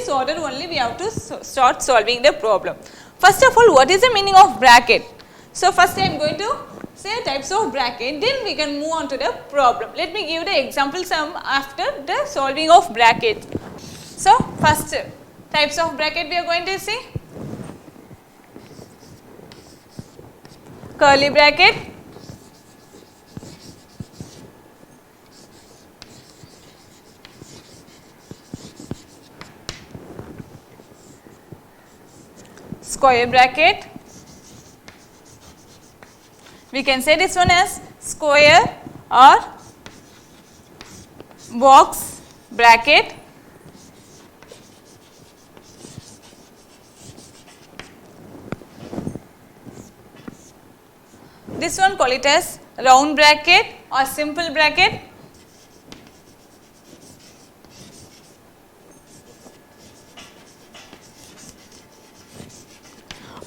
order only, we have to start solving the problem. First of all, what is the meaning of bracket? So, first I am going to say types of bracket, then we can move on to the problem. Let me give the example sum after the solving of bracket. So, first types of bracket we are going to see. Curly bracket, square bracket. We can say this one as square or box bracket. This one call it as round bracket or simple bracket.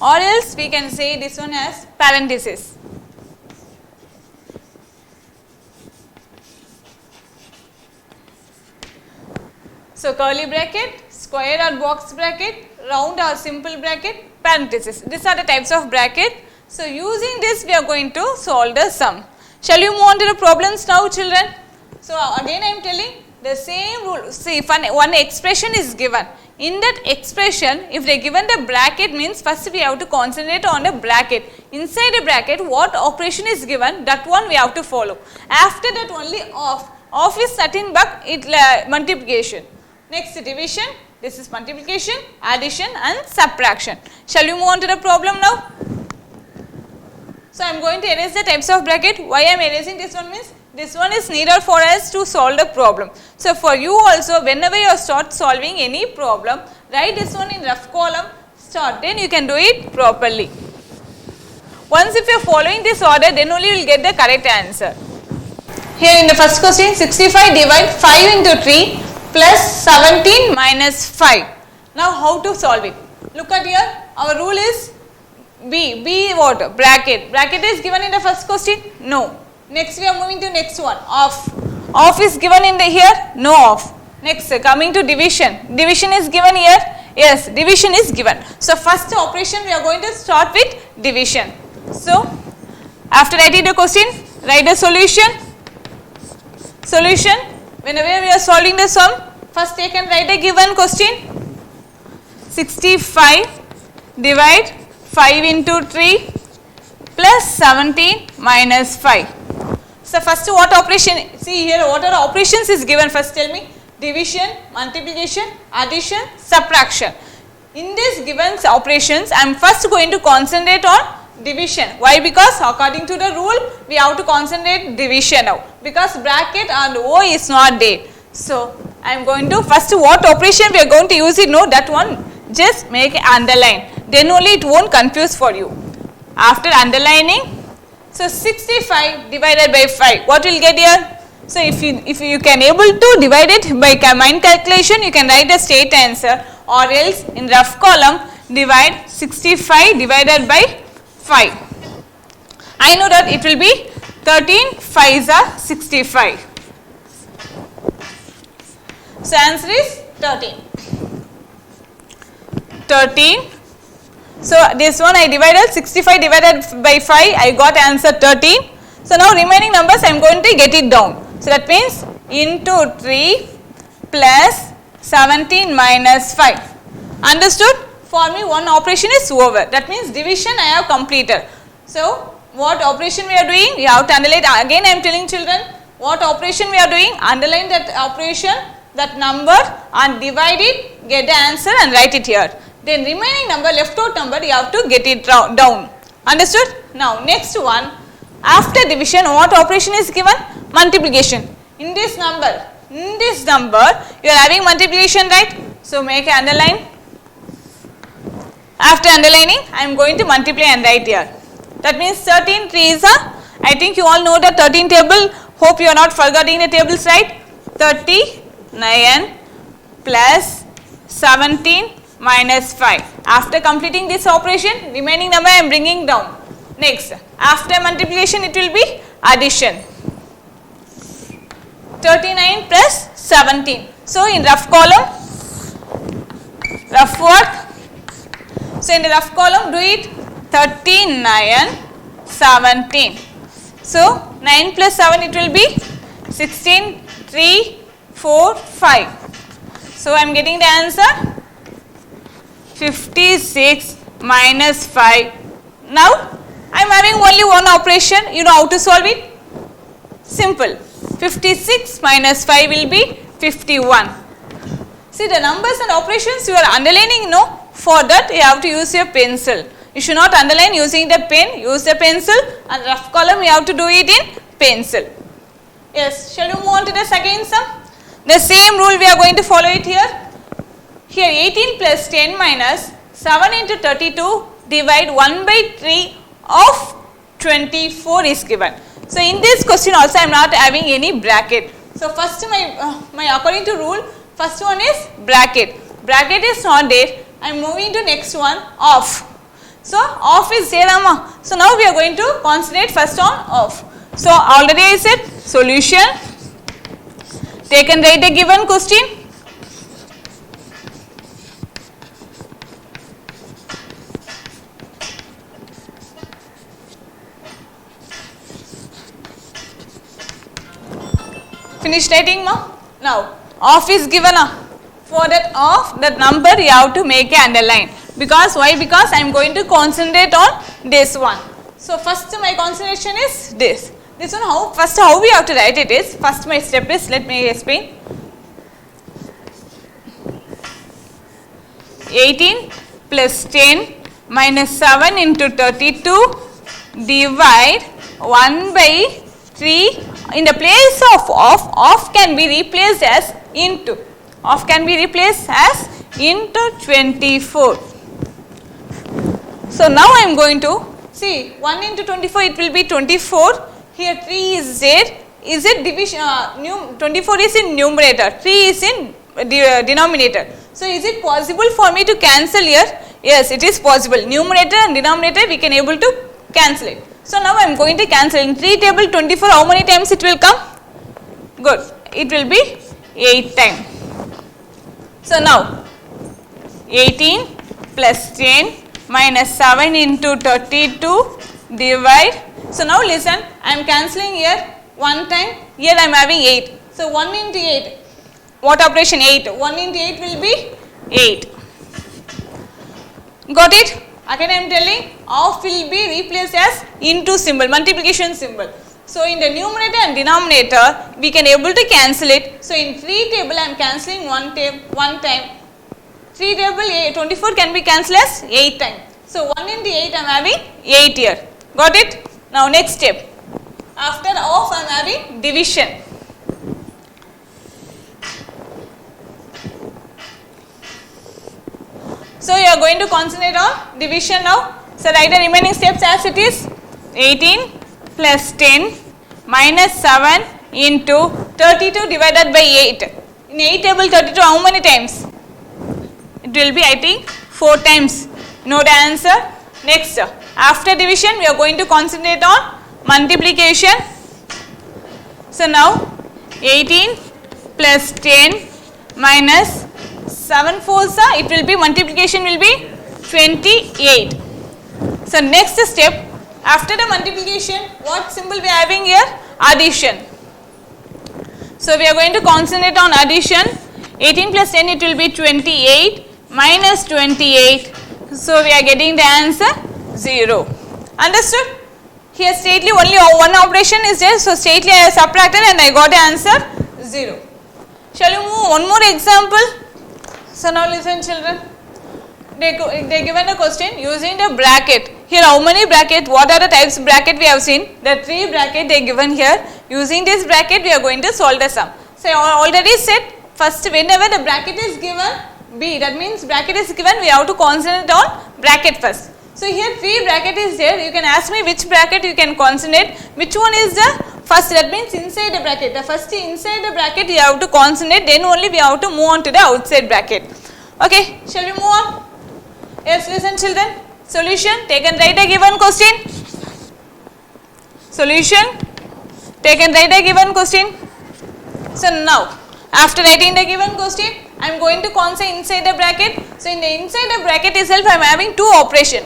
Or else we can say this one as parenthesis. So, curly bracket, square or box bracket, round or simple bracket, parenthesis. These are the types of bracket. So, using this we are going to solve the sum. Shall we move on to the problems now, children? So, again I am telling the same rule. See, if one expression is given, in that expression if they given the bracket, means first we have to concentrate on the bracket. Inside the bracket what operation is given, that one we have to follow. After that only of is nothing but multiplication. Next division, this is multiplication, addition and subtraction. Shall we move on to the problem now? So, I am going to erase the types of bracket. Why I am erasing this one means, this one is needed for us to solve the problem. So, for you also, whenever you start solving any problem, write this one in rough column, start, then you can do it properly. Once if you are following this order, then only you will get the correct answer. Here in the first question, 65 divide 5 into 3 plus 17 minus 5. Now, how to solve it? Look at here, our rule is B what? Bracket. Bracket is given in the first question? No. Next we are moving to next one, off. Off is given in the here? No off. Next coming to division. Division is given here? Yes, division is given. So, first operation we are going to start with division. So, after writing the question, write the solution. Solution, whenever we are solving the sum, first take and write a given question. 65 divide 5 into 3 plus 17 minus 5. So, first what operation, see here what are operations is given, first tell me. Division, multiplication, addition, subtraction. In this given operations, I am first going to concentrate on division. Why? Because according to the rule, we have to concentrate division now, because bracket and O is not there. So, I am going to first what operation we are going to use it, know that one, just make underline. then only it won't confuse for you. After underlining, so 65 divided by 5, what will get here? So if you can able to divide it by mind calculation, you can write the straight answer, or else in rough column divide 65 divided by 5. I know that it will be 13 5s are 65. So answer is 13. 13. So this one I divided 65 divided by 5, I got answer 13. So now remaining numbers I am going to get it down. So that means into 3 plus 17 minus 5. Understood? For me one operation is over. That means division I have completed. So what operation we are doing? We have to underline. Again I am telling children, what operation we are doing? Underline that operation, that number, and divide it, get the answer and write it here. Then remaining number, left out number, you have to get it down. Understood? Now next one, after division what operation is given? Multiplication. In this number you are having multiplication, right? So make an underline. After underlining I am going to multiply and write here. That means 13 3s are, I think you all know the 13 table. Hope you are not forgetting the tables, right? 39 plus 17 minus 5. After completing this operation, remaining number I am bringing down. Next, after multiplication it will be addition. 39 plus 17. So in rough column, rough work. So in the rough column do it 39 17. So 9 plus 7 it will be 16 3 4 5. So I am getting the answer 56 minus 5. Now I am having only one operation. You know how to solve it? Simple. 56 minus 5 will be 51. See the numbers and operations you are underlining, no? For that you have to use your pencil. You should not underline using the pen, use the pencil, and rough column you have to do it in pencil. Yes, shall we move on to the second sum? The same rule we are going to follow it here. Here 18 plus 10 minus 7 into 32 divide 1 by 3 of 24 is given. So in this question also I am not having any bracket. So first my according to rule, first one is bracket. Bracket is not there. I am moving to next one, off. So off is there, Amma. So now we are going to concentrate first on off. So already I said solution. Take and write a given question. Finish writing, ma? Now off is given. For that off, that number you have to make an underline. Because why? Because I am going to concentrate on this one. So first my concentration is this. This one how we have to write it is, first my step is, let me explain. 18 plus 10 minus 7 into 32 divide 1 by 3. In the place of off can be replaced as into. Off can be replaced as into 24. So now I am going to see 1 into 24, it will be 24. Here 3 is there. Is it division? 24 is in numerator, 3 is in denominator. So is it possible for me to cancel here? Yes, it is possible. Numerator and denominator we can able to cancel it. So now I am going to cancel. In 3 table 24, how many times it will come? Good. It will be 8 times. So now 18 plus 10 minus 7 into 32 divide. So now listen, I am cancelling here 1 time, here I am having 8. So 1 into 8, what operation? 8. 1 into 8 will be 8. Got it? Again I am telling, off will be replaced as into symbol, multiplication symbol. So in the numerator and denominator we can able to cancel it. So in 3 table I am cancelling 1 time. 3 table 24 can be cancelled as 8 times. So 1 into 8 I am having 8 here. Got it? Now next step. After off I am having division. So you are going to concentrate on division now. So write the remaining steps as it is. 18 plus 10 minus 7 into 32 divided by 8. In 8 table 32 how many times? It will be, I think, 4 times. Know the answer. Next, after division we are going to concentrate on multiplication. So now 18 plus 10 minus 7 fours, it will be, multiplication will be 28. So next step, after the multiplication, what symbol we are having here? Addition. So we are going to concentrate on addition. 18 plus 10, it will be 28 minus 28. So we are getting the answer 0. Understood? Here straightly only one operation is there. So straightly I have subtracted and I got the answer 0. Shall we move one more example? So now listen children. They given a question using the bracket. Here how many bracket? What are the types of bracket we have seen? The 3 bracket they given here. Using this bracket we are going to solve the sum. So I already said first whenever the bracket is given B, that means bracket is given, we have to concentrate on bracket first. So here 3 bracket is there. You can ask me which bracket you can concentrate. Which one is the first? That means inside the bracket. The first inside the bracket you have to concentrate. Then only we have to move on to the outside bracket. Okay, shall we move on? Yes, listen children. Solution, take and write a given question. Solution, take and write a given question. So now, after writing the given question, I am going to concentrate inside the bracket. So in the inside the bracket itself, I am having 2 operation.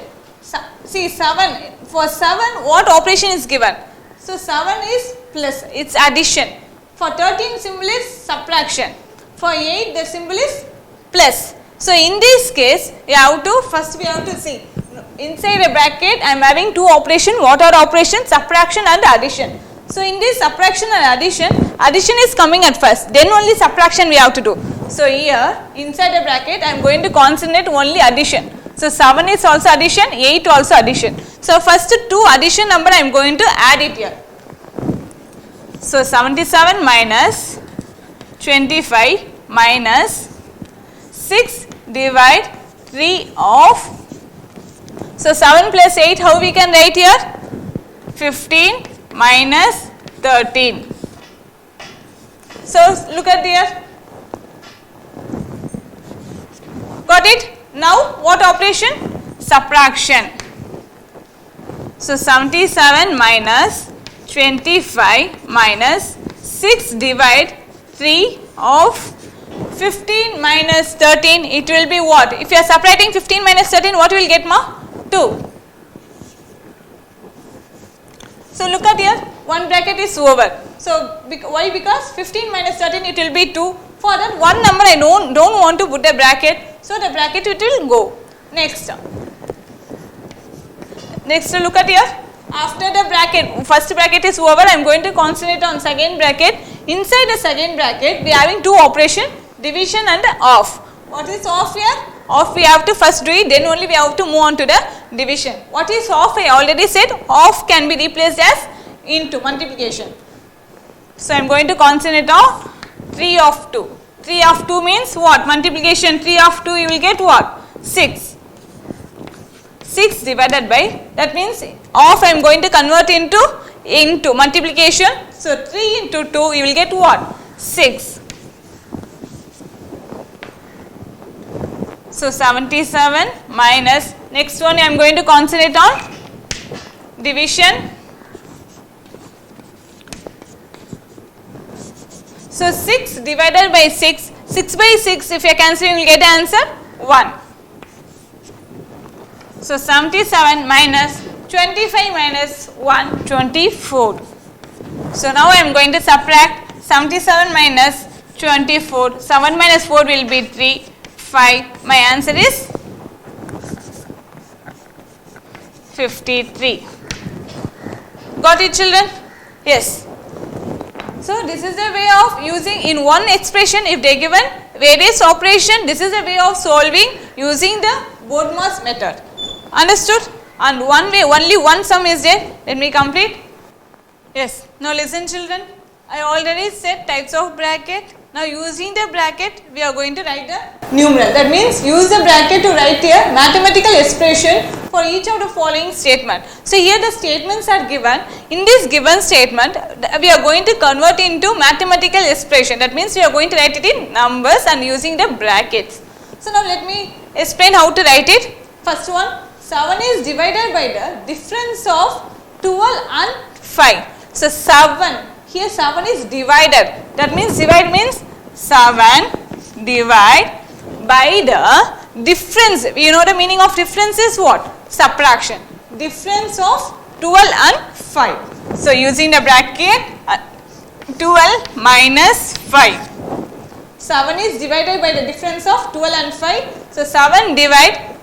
See 7, for 7 what operation is given? So 7 is plus, it's addition. For 13 symbol is subtraction. For 8 the symbol is plus. So in this case, we have to see inside a bracket I am having 2 operation. What are operations? Subtraction and addition. So in this subtraction and addition is coming at first, then only subtraction we have to do. So here inside the bracket I am going to concentrate only addition. So 7 is also addition, 8 also addition. So first 2 addition number I am going to add it here. So 77 minus 25 minus 6 divide 3 of, so 7 plus 8 how we can write here? 15 minus 13. So look at here. Got it? Now what operation? Subtraction. So 77 minus 25 minus 6 divide 3 of 15 minus 13, it will be what? If you are subtracting 15 minus 13, what will get ma? 2. So look at here, one bracket is over. So why? Because 15 minus 13 it will be 2. For that one number I don't want to put a bracket. So the bracket it will go. Next look at here. After the bracket, first bracket is over, I am going to concentrate on second bracket. Inside the second bracket we are having 2 operation, division and off. What is off here? Off we have to first do it, then only we have to move on to the division. What is off? I already said off can be replaced as into, multiplication. So I am going to concentrate on 3 of 2. 3 of 2 means what? Multiplication. 3 of 2 you will get what? 6. 6 divided by, that means off I am going to convert into multiplication. So 3 into 2 you will get what? 6. So 77 minus, next one I am going to concentrate on division. So 6 divided by 6, 6 by 6 if you are cancelling you will get the answer 1. So 77 minus 25 minus 1, 24. So now I am going to subtract 77 minus 24, 7 minus 4 will be 3, 5, my answer is 53. Got it children? Yes. So this is a way of using in one expression if they given various operation, this is a way of solving using the BODMAS method. Understood? And one way, only one sum is there. Let me complete. Yes. Now listen children. I already said types of bracket. Now using the bracket, we are going to write the numeral. That means use the bracket to write a mathematical expression for each of the following statement. So here the statements are given. In this given statement, we are going to convert into mathematical expression. That means we are going to write it in numbers and using the brackets. So now let me explain how to write it. First one, 7 is divided by the difference of 12 and 5. So 7, here 7 is divided. That means divide means 7 divide by the difference. You know the meaning of difference is what? Subtraction. Difference of 12 and 5. So using the bracket, 12 minus 5. 7 is divided by the difference of 12 and 5. So 7 divide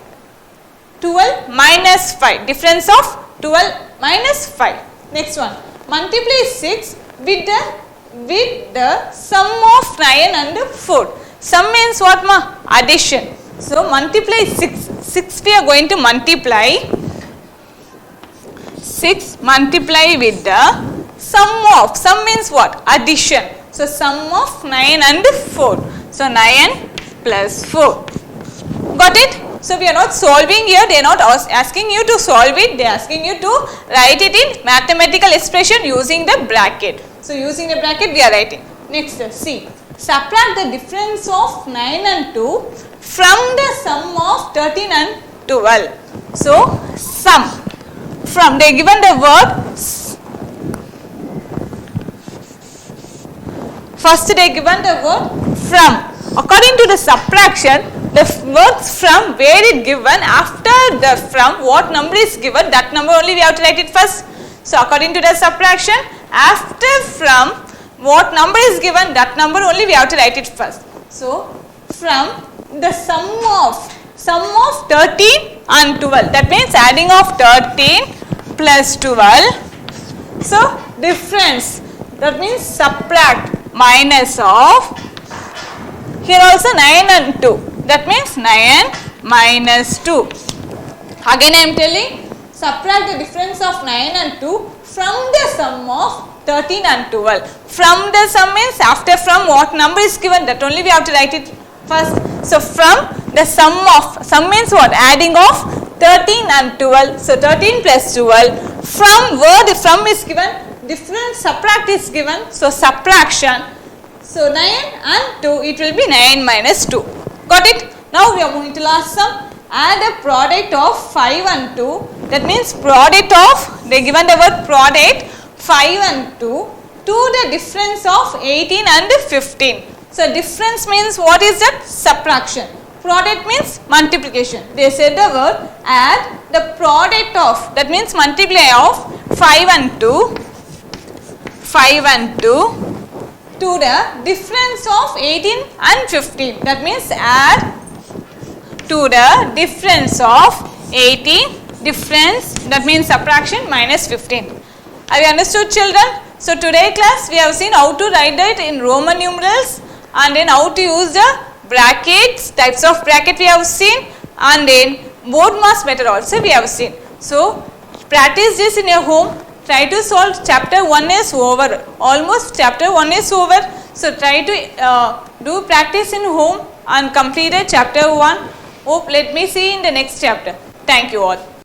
12 minus 5. Difference of 12 minus 5. Next one. Multiply 6 with the sum of 9 and 4. Sum means what ma? Addition. So multiply 6. 6 we are going to multiply. 6 multiply with the sum of. Sum means what? Addition. So sum of 9 and 4. So 9 plus 4. Got it? So we are not solving here. They are not asking you to solve it. They are asking you to write it in mathematical expression using the bracket. So using the bracket we are writing. Next, C. Subtract the difference of 9 and 2 from the sum of 13 and 12. So sum. From, they given the word. First they given the word from. According to the subtraction, the words from where it given, after the from what number is given, that number only we have to write it first. So according to the subtraction, after from what number is given, that number only we have to write it first. So from the sum of 13 and 12, that means adding of 13 plus 12. So difference, that means subtract minus of, here also 9 and 2. That means 9 minus 2. Again I am telling, subtract the difference of 9 and 2 from the sum of 13 and 12. From the sum means after from what number is given, that only we have to write it first. So from the sum means what? Adding of 13 and 12. So 13 plus 12. From where the from is given, difference subtract is given. So subtraction. So 9 and 2, it will be 9 minus 2. Got it? Now we are moving to last sum. Add a product of 5 and 2. That means product of, they given the word product 5 and 2 to the difference of 18 and 15. So difference means what is that? Subtraction. Product means multiplication. They said the word add the product of, that means multiply of 5 and 2. 5 and 2. To the difference of 18 and 15. That means add to the difference of 18, difference, that means subtraction minus 15. Have you understood, children? So today class we have seen how to write that in Roman numerals, and then how to use the brackets, types of bracket we have seen, and then board mass method also we have seen. So practice this in your home. Try to solve. Chapter 1 is over. Almost chapter 1 is over. So try to do practice in home and complete chapter 1. Hope let me see in the next chapter. Thank you all.